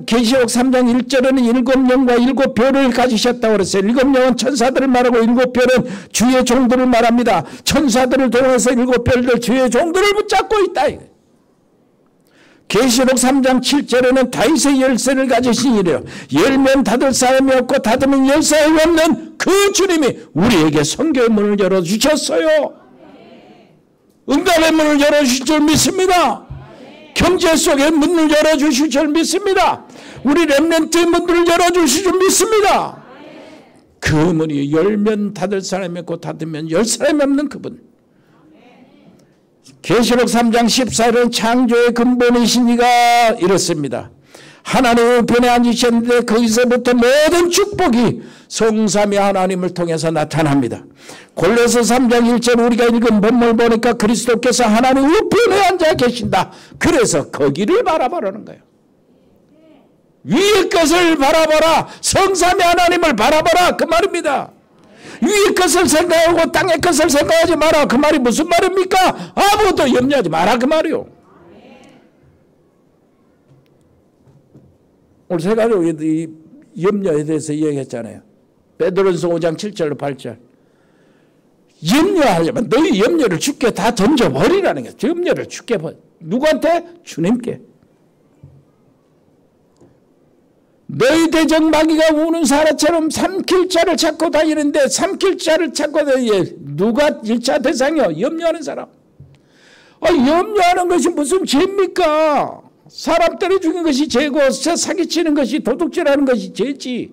계시록 3장 1절에는 7영과 7별을 가지셨다고 그랬어요. 7영은 천사들을 말하고 7별은 주의 종들을 말합니다. 천사들을 통해서 7별들 주의 종들을 붙잡고 있다. 계시록 3장 7절에는 다윗의 열쇠를 가지신 이래요. 열면 닫을 사람이 없고 닫으면 열 사람이 없는 그 주님이 우리에게 선교의 문을 열어주셨어요. 응답의 문을 열어주실 줄 믿습니다. 경제 속의 문을 열어주실 줄 믿습니다. 우리 렘넌트의 문을 열어주실 줄 믿습니다. 그 문이 열면 닫을 사람이 없고 닫으면 열 사람이 없는 그분. 계시록 3장 14절은 창조의 근본이신 이가 이렇습니다. 하나님의 우편에 앉으셨는데 거기서부터 모든 축복이 성삼위 하나님을 통해서 나타납니다. 골로새 3장 1절 우리가 읽은 본문을 보니까 그리스도께서 하나님 우편에 앉아 계신다. 그래서 거기를 바라보라는 거예요. 위의 것을 바라보라. 성삼위 하나님을 바라보라. 그 말입니다. 위의 것을 생각하고 땅의 것을 생각하지 마라. 그 말이 무슨 말입니까? 아무것도 염려하지 마라. 그 말이요. 오늘 세 가지 이 염려에 대해서 이야기했잖아요. 베드로전서 5장 7절로 8절. 염려하려면 너희 염려를 주께 다 던져버리라는 거예요. 염려를 주께 버려. 누구한테? 주님께. 너희 대적 마귀가 우는 사람처럼 삼킬 자를 찾고 다니는데 삼킬 자를 찾고 다니는데 누가 1차 대상이요? 염려하는 사람. 염려하는 것이 무슨 죄입니까? 사람 때려 죽인 것이 죄고 사기치는 것이 도둑질하는 것이 죄지.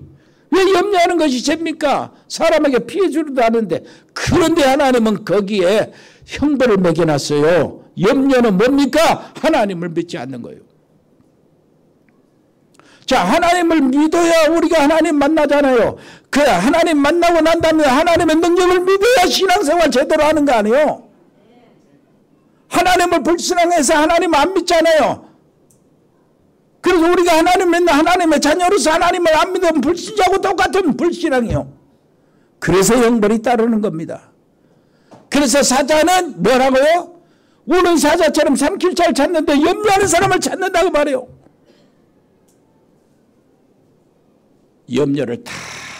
왜 염려하는 것이 죄입니까? 사람에게 피해 주려도 하는데. 그런데 하나님은 거기에 형벌을 매겨놨어요. 염려는 뭡니까? 하나님을 믿지 않는 거예요. 자, 하나님을 믿어야 우리가 하나님 만나잖아요. 그 하나님 만나고 난 다음에 하나님의 능력을 믿어야 신앙생활 제대로 하는 거 아니에요? 하나님을 불신앙해서 하나님 안 믿잖아요. 그래서 우리가 하나님 맨날 하나님의 자녀로서 하나님을 안 믿으면 불신자하고 똑같은 불신앙이요. 그래서 형벌이 따르는 겁니다. 그래서 사자는 뭐라고요? 우는 사자처럼 삼킬 자를 찾는데 염려하는 사람을 찾는다고 말해요. 염려를 다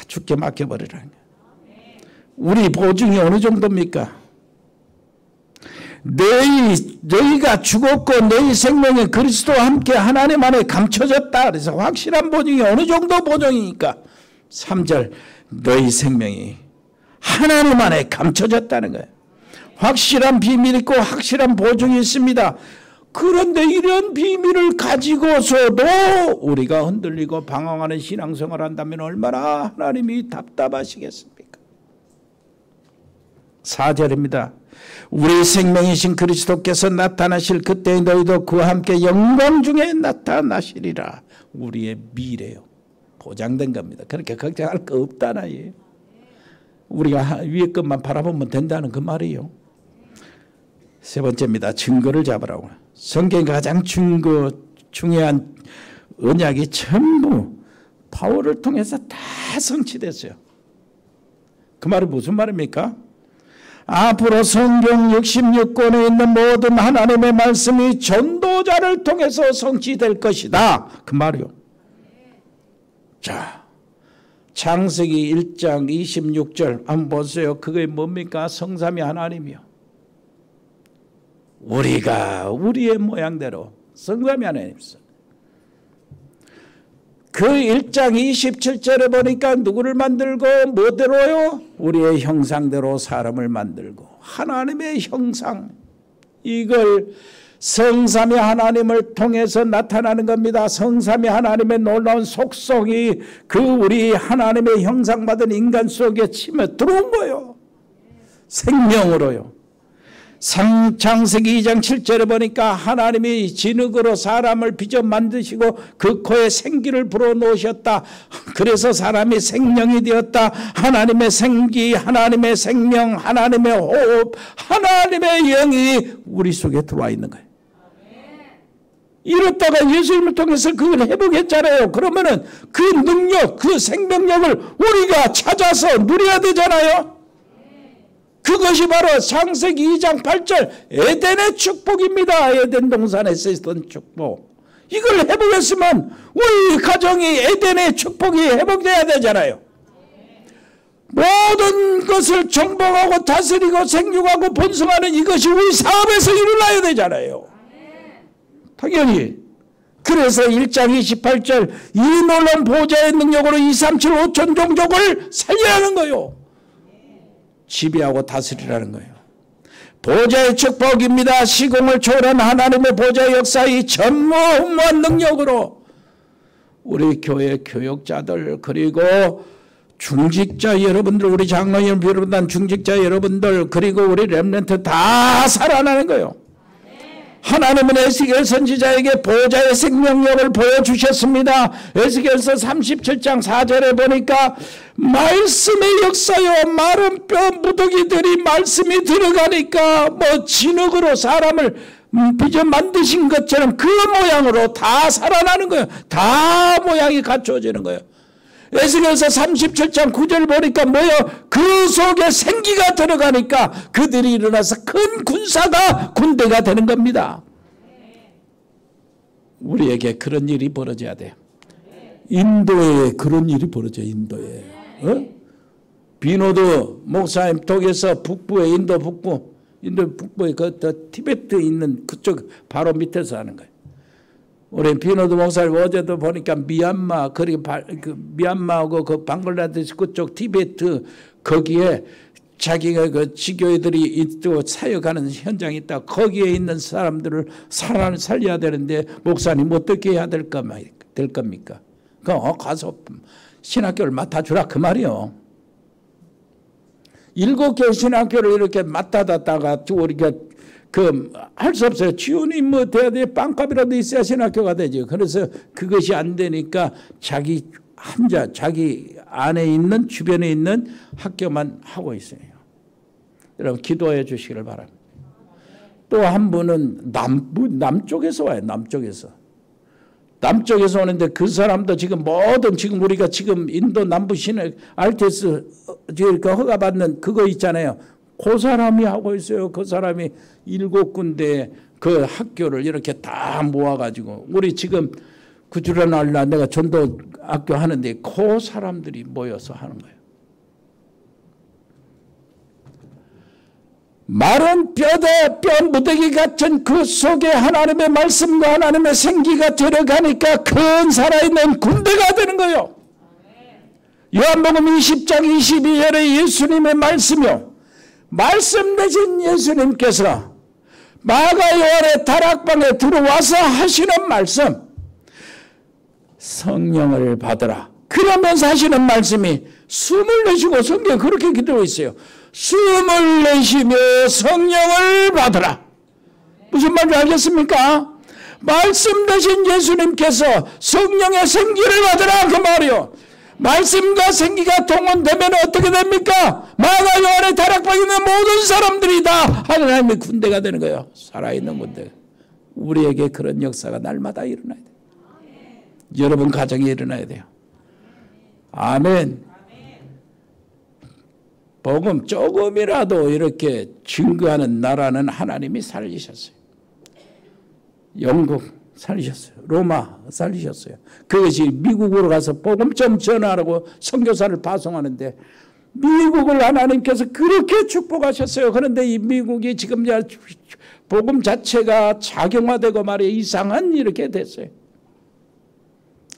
주께 맡겨버리라는 거예요. 우리 보증이 어느 정도입니까? 너희가 죽었고 너희 생명이 그리스도와 함께 하나님 안에 감춰졌다. 그래서 확실한 보증이 어느 정도 보증이니까 3절 너희 생명이 하나님 안에 감춰졌다는 거예요. 확실한 비밀이 있고 확실한 보증이 있습니다. 그런데 이런 비밀을 가지고서도 우리가 흔들리고 방황하는 신앙생활을 한다면 얼마나 하나님이 답답하시겠습니까? 4절입니다. 우리 생명이신 그리스도께서 나타나실 그때 너희도 그와 함께 영광 중에 나타나시리라. 우리의 미래요. 보장된 겁니다. 그렇게 걱정할 거 없다나. 우리가 위의 것만 바라보면 된다는 그 말이에요. 세 번째입니다. 증거를 잡으라고. 성경의 가장 중요한 언약이 전부 바울을 통해서 다 성취됐어요. 그 말은 무슨 말입니까? 앞으로 성경 66권에 있는 모든 하나님의 말씀이 전도자를 통해서 성취될 것이다. 그 말이요. 자, 창세기 1장 26절 한번 보세요. 그게 뭡니까? 성삼위 하나님이요. 우리가 우리의 모양대로 성삼위 하나님. 그 1장 27절에 보니까 누구를 만들고 뭐대로요? 우리의 형상대로 사람을 만들고 하나님의 형상. 이걸 성삼위 하나님을 통해서 나타나는 겁니다. 성삼위 하나님의 놀라운 속성이 그 우리 하나님의 형상받은 인간 속에 치며 들어온 거예요. 생명으로요. 창세기 2장 7절에 보니까 하나님이 진흙으로 사람을 빚어 만드시고 그 코에 생기를 불어넣으셨다. 그래서 사람이 생명이 되었다. 하나님의 생기, 하나님의 생명, 하나님의 호흡, 하나님의 영이 우리 속에 들어와 있는 거예요. 이렇다가 예수님을 통해서 그걸 회복했잖아요. 그러면은 그 능력, 그 생명력을 우리가 찾아서 누려야 되잖아요. 그것이 바로 창세기 2장 8절 에덴의 축복입니다. 에덴 동산에서 있었던 축복. 이걸 회복했으면 우리 가정이 에덴의 축복이 회복돼야 되잖아요. 모든 것을 정복하고 다스리고 생육하고 번성하는 이것이 우리 사업에서 일어나야 되잖아요. 당연히. 그래서 1장 28절 이 놀라운 보좌의 능력으로 2, 3, 7, 5천 종족을 살려야 하는 거예요. 지배하고 다스리라는 거예요. 보좌의 축복입니다. 시공을 초월한 하나님의 보좌의 역사의 전무후무한 능력으로 우리 교회 교역자들 그리고 중직자 여러분들 우리 장로님 비롯한 중직자 여러분들 그리고 우리 렘넌트 다 살아나는 거예요. 하나님은 에스겔 선지자에게 보호자의 생명력을 보여주셨습니다. 에스겔서 37장 4절에 보니까 말씀의 역사요 마른 뼈 무더기들이 말씀이 들어가니까 뭐 진흙으로 사람을 빚어 만드신 것처럼 그 모양으로 다 살아나는 거예요. 다 모양이 갖춰지는 거예요. 에스겔서 37장 9절 보니까 뭐요? 그 속에 생기가 들어가니까 그들이 일어나서 큰 군대가 되는 겁니다. 우리에게 그런 일이 벌어져야 돼요. 인도에 그런 일이 벌어져요. 인도에. 비노드 목사님 독일에서 북부에 인도 북부에 그 티베트 있는 그쪽 바로 밑에서 하는 거예요. 우리 비노드 목사님 어제도 보니까 미얀마 그리고 미얀마하고 그 방글라데시 그쪽 티베트 거기에 자기가 그 지교회들이 있고 사역하는 현장이 있다. 거기에 있는 사람들을 살려야 되는데 목사님 어떻게 해야 될 겁니까? 가서 신학교를 맡아주라 그 말이요. 7개 신학교를 이렇게 맡아다가 우리가 할 수 없어요. 지원이 뭐 돼야 돼. 빵값이라도 있어야 신학교가 되죠. 그래서 그것이 안 되니까 자기 안에 있는 주변에 있는 학교만 하고 있어요. 여러분 기도해 주시기를 바랍니다. 또 한 분은 남쪽에서 와요. 남쪽에서 오는데 그 사람도 지금 지금 우리가 지금 인도 남부 시내 RTS 허가받는 그거 있잖아요. 그 사람이 하고 있어요. 그 사람이 7군데 그 학교를 이렇게 다 모아가지고 우리 지금 구주라날라 내가 전도 학교 하는데 그 사람들이 모여서 하는 거예요. 마른 뼈 무더기 같은 그 속에 하나님의 말씀과 하나님의 생기가 들어가니까 큰 살아있는 군대가 되는 거예요. 요한복음 20장 22절에 예수님의 말씀이요. 말씀 되신 예수님께서 마가 요한의 다락방에 들어와서 하시는 말씀, 성령을 받으라. 그러면서 하시는 말씀이 숨을 내쉬고 성경에 그렇게 기도하고 있어요. 숨을 내쉬며 성령을 받으라. 무슨 말인지 알겠습니까? 말씀 되신 예수님께서 성령의 생기를 받으라 그 말이요. 말씀과 생기가 동원되면 어떻게 됩니까? 마가 요한의 다락방에 있는 모든 사람들이 다 하나님의 군대가 되는 거예요. 살아있는 군대. 우리에게 그런 역사가 날마다 일어나야 돼요. 여러분 가정에 일어나야 돼요. 아멘. 복음 조금이라도 이렇게 증거하는 나라는 하나님이 살리셨어요. 영국 살리셨어요. 로마 살리셨어요. 그것이 미국으로 가서 복음 좀 전하라고 선교사를 파송하는데 미국을 하나님께서 그렇게 축복하셨어요. 그런데 이 미국이 지금 복음 자체가 작용화되고 말이에요. 이상한 이렇게 됐어요.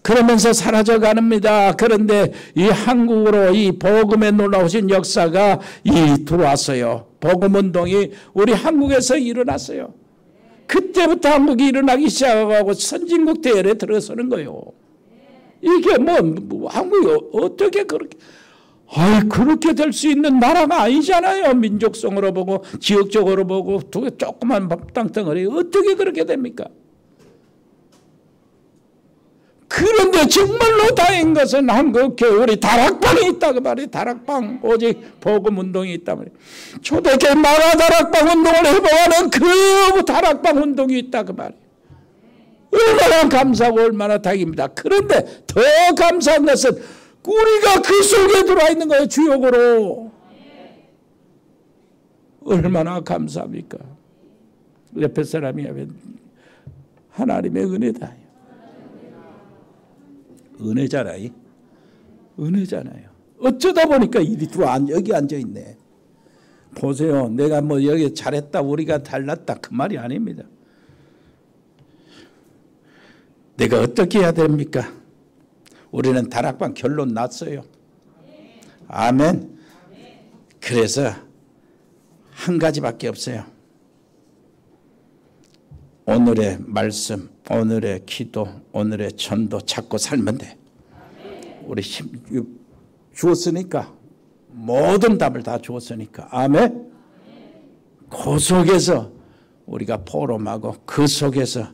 그러면서 사라져 갑니다. 그런데 이 한국으로 이 복음에 놀라우신 역사가 들어왔어요. 복음운동이 우리 한국에서 일어났어요. 그때부터 한국이 일어나기 시작하고 선진국 대열에 들어서는 거예요. 이게 뭐 한국이 어떻게 그렇게 될 수 있는 나라가 아니잖아요. 민족성으로 보고 지역적으로 보고 조그만 땅덩어리 어떻게 그렇게 됩니까? 그런데 정말로 다행인 것은 한국교회 우리 다락방이 있다 그 말이에요. 다락방 오직 복음운동이 있다 말이에요. 초대교회 마가 다락방 운동을 해보는 그 다락방 운동이 있다 그 말이에요. 얼마나 감사하고 얼마나 다행입니다. 그런데 더 감사한 것은 우리가 그 속에 들어와 있는 거예요. 주역으로. 얼마나 감사합니까? 옆에 사람이 하면 하나님의 은혜다. 은혜잖아요. 어쩌다 보니까 이리 여기 앉아있네. 보세요. 내가 뭐 여기 잘했다 우리가 달랐다 그 말이 아닙니다. 내가 어떻게 해야 됩니까? 우리는 다락방 결론 났어요. 아멘. 그래서 한 가지밖에 없어요. 오늘의 말씀, 오늘의 기도, 오늘의 전도 찾고 살면 돼. 우리 주었으니까 모든 답을 다 주었으니까. 아멘. 그 속에서 우리가 포럼하고 그 속에서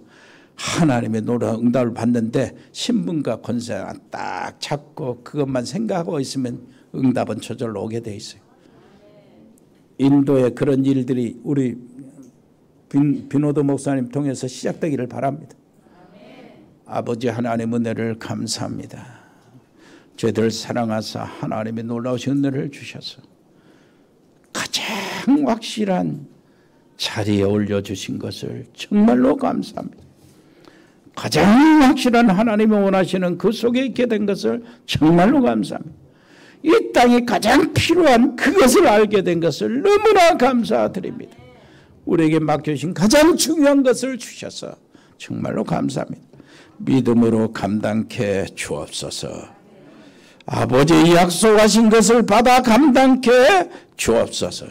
하나님의 노래 응답을 받는데 신분과 권세가 딱 잡고 그것만 생각하고 있으면 응답은 저절로 오게 돼 있어요. 인도의 그런 일들이 우리 비노도 목사님 통해서 시작되기를 바랍니다. 아버지 하나님 은혜를 감사합니다. 저희들 사랑하사 하나님의 놀라우신 은혜를 주셔서 가장 확실한 자리에 올려주신 것을 정말로 감사합니다. 가장 확실한 하나님이 원하시는 그 속에 있게 된 것을 정말로 감사합니다. 이 땅에 가장 필요한 그것을 알게 된 것을 너무나 감사드립니다. 우리에게 맡겨주신 가장 중요한 것을 주셔서 정말로 감사합니다. 믿음으로 감당케 주옵소서. 아버지의 약속하신 것을 받아 감당케 주옵소서.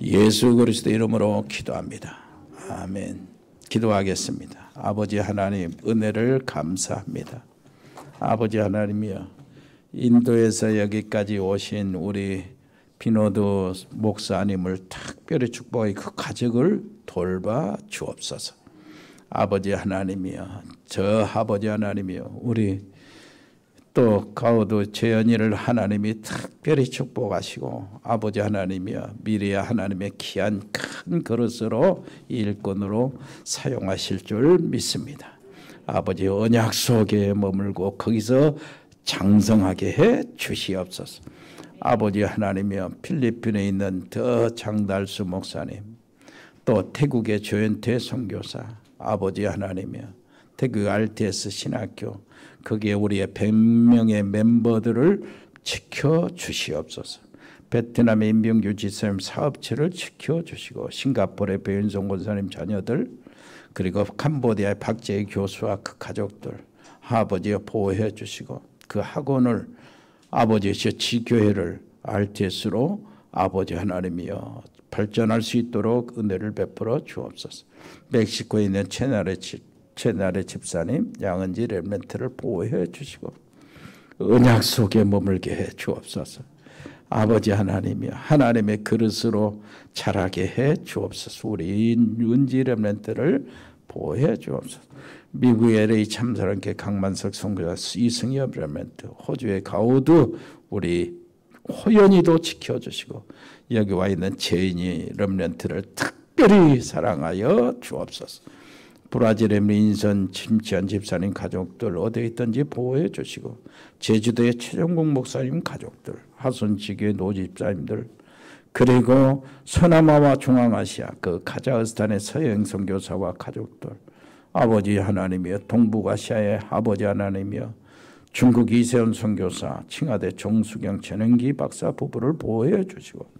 예수 그리스도 이름으로 기도합니다. 아멘. 기도하겠습니다. 아버지 하나님 은혜를 감사합니다. 아버지 하나님이여, 인도에서 여기까지 오신 우리 비노도 목사님을 특별히 축복하여 그 가족을 돌봐 주옵소서. 아버지 하나님이여, 저 아버지 하나님이여, 우리 또 가우도 재현이를 하나님이 특별히 축복하시고 아버지 하나님이여, 미리야 하나님의 귀한 큰 그릇으로 일꾼으로 사용하실 줄 믿습니다. 아버지 언약 속에 머물고 거기서 장성하게 해 주시옵소서. 아버지 하나님이여, 필리핀에 있는 더 장달수 목사님, 또 태국의 조현태 선교사, 아버지 하나님이여, 태국 RTS 신학교 거기에 우리의 100명의 멤버들을 지켜주시옵소서. 베트남의 임병규 지사님 사업체를 지켜주시고 싱가포르의 배윤성 권사님 자녀들, 그리고 캄보디아의 박재희 교수와 그 가족들 아버지여 보호해 주시고 그 학원을 아버지의 지교회를 RTS로 아버지 하나님이여 발전할 수 있도록 은혜를 베풀어 주옵소서. 멕시코에 있는 채나레 집사님 양은지 렘넌트를 보호해 주시고 언약 속에 머물게 해 주옵소서. 아버지 하나님이여 하나님의 그릇으로 자라게 해 주옵소서. 우리 은지 렘넌트를 보호해 주옵소서. 미국의 LA 참사랑교회 강만석 선교사 이승엽 렘넌트, 호주의 가우드 우리 호연이도 지켜주시고 여기 와 있는 제인이 렘넌트를 특별히 사랑하여 주옵소서. 브라질의 민선 김치한 집사님 가족들 어디에 있든지 보호해 주시고 제주도의 최종국 목사님 가족들, 하손지교의 노 집사님들, 그리고 서남아와 중앙아시아 그 카자흐스탄의 서영 선교사와 가족들, 아버지 하나님이여 동북아시아의 아버지 하나님이여 중국 이세훈 선교사, 칭하대 정수경 전행기 박사 부부를 보호해 주시고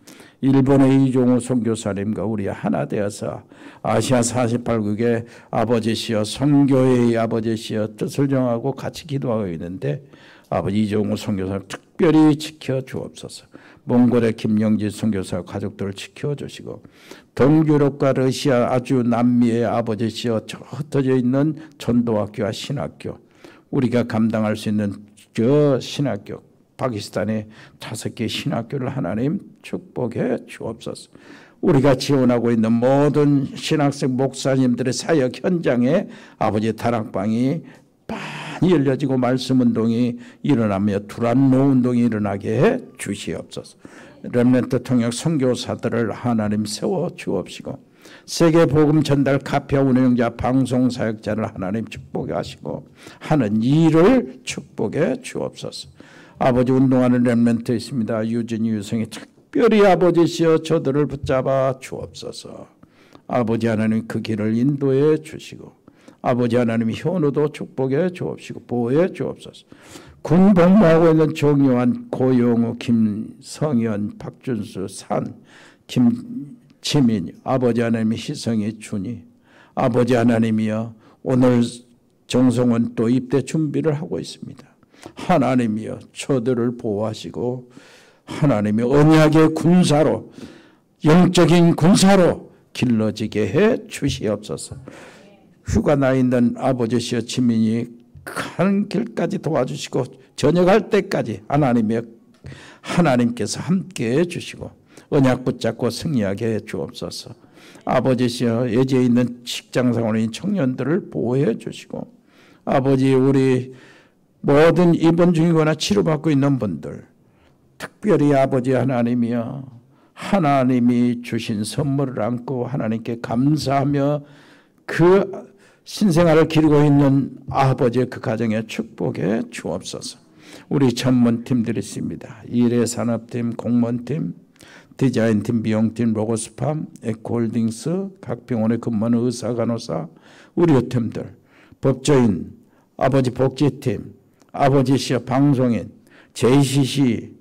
일본의 이종우 선교사님과 우리 하나 되어서 아시아 48국의 아버지시여 선교회의 아버지시여 뜻을 정하고 같이 기도하고 있는데 아버지 이종우 선교사를 특별히 지켜주옵소서. 몽골의 김영진 선교사 가족들을 지켜주시고 동유럽과 러시아 아주 남미의 아버지시여 흩어져 있는 전도학교와 신학교, 우리가 감당할 수 있는 저 신학교, 파키스탄의 5개 신학교를 하나님 축복해 주옵소서. 우리가 지원하고 있는 모든 신학생 목사님들의 사역 현장에 아버지의 다락방이 많이 열려지고 말씀 운동이 일어나며 두란노 운동이 일어나게 해 주시옵소서. 렘넌트 통역 선교사들을 하나님 세워 주옵시고 세계 복음 전달 카페 운영자 방송 사역자를 하나님 축복해 하시고 하는 일을 축복해 주옵소서. 아버지 운동하는 렘넌트 있습니다. 유진이 유성이 특별히 아버지시여 저들을 붙잡아 주옵소서. 아버지 하나님 그 길을 인도해 주시고 아버지 하나님 현우도 축복해 주옵시고 보호해 주옵소서. 군 복무하고 있는 정요한, 고용우, 김성현, 박준수, 산, 김지민, 아버지 하나님의 희성이 주니 아버지 하나님이여 오늘 정성원 또 입대 준비를 하고 있습니다. 하나님이여 저들을 보호하시고 하나님의 언약의 군사로 영적인 군사로 길러지게 해 주시옵소서. 휴가 나 있는 아버지시여 지민이 가는 길까지 도와주시고 전역할 때까지 하나님께서 함께해 주시고 언약 붙잡고 승리하게 해 주옵소서. 아버지시여 예지에 있는 직장생활인 청년들을 보호해 주시고 아버지 우리 모든 입원 중이거나 치료받고 있는 분들 특별히 아버지 하나님이여 하나님이 주신 선물을 안고 하나님께 감사하며 그 신생아를 기르고 있는 아버지의 그 가정에 축복해 주옵소서. 우리 전문팀들이 있습니다. 일회산업팀, 공무원팀, 디자인팀, 미용팀, 로고스팜, 에코홀딩스, 각 병원에 근무하는 의사, 간호사, 의료팀들, 법조인, 아버지 복지팀, 아버지시여 방송인, JCC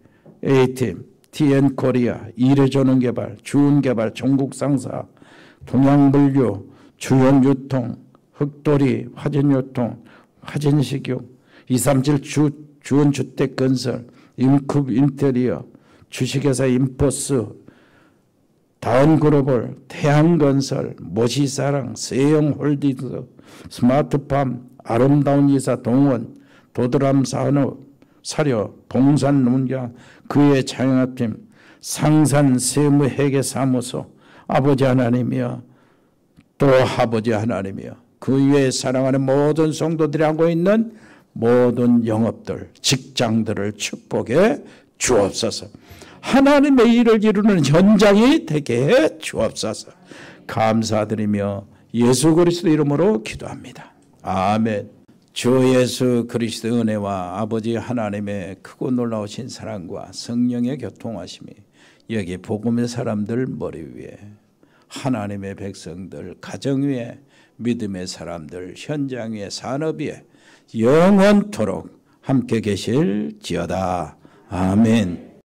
A팀, TN코리아, 일회전원개발, 주운개발, 전국상사, 동양물류, 주연유통, 흑돌이, 화전유통, 화전식육, 237 주원주택건설, 인쿱 인테리어, 주식회사 인포스, 다운글로벌, 태양건설, 모시사랑, 세영홀딩스, 스마트팜, 아름다운 이사 동원, 도드람 산업, 사료, 봉산농장, 그의 자영업팀, 상산 세무회계사무소, 아버지 하나님이여 또 아버지 하나님이여 그 위에 사랑하는 모든 성도들이 하고 있는 모든 영업들, 직장들을 축복해 주옵소서. 하나님의 일을 이루는 현장이 되게 해 주옵소서. 감사드리며 예수 그리스도 이름으로 기도합니다. 아멘. 주 예수 그리스도의 은혜와 아버지 하나님의 크고 놀라우신 사랑과 성령의 교통하심이 여기 복음의 사람들 머리 위에 하나님의 백성들 가정 위에 믿음의 사람들 현장 위에 산업 위에 영원토록 함께 계실지어다. 아멘.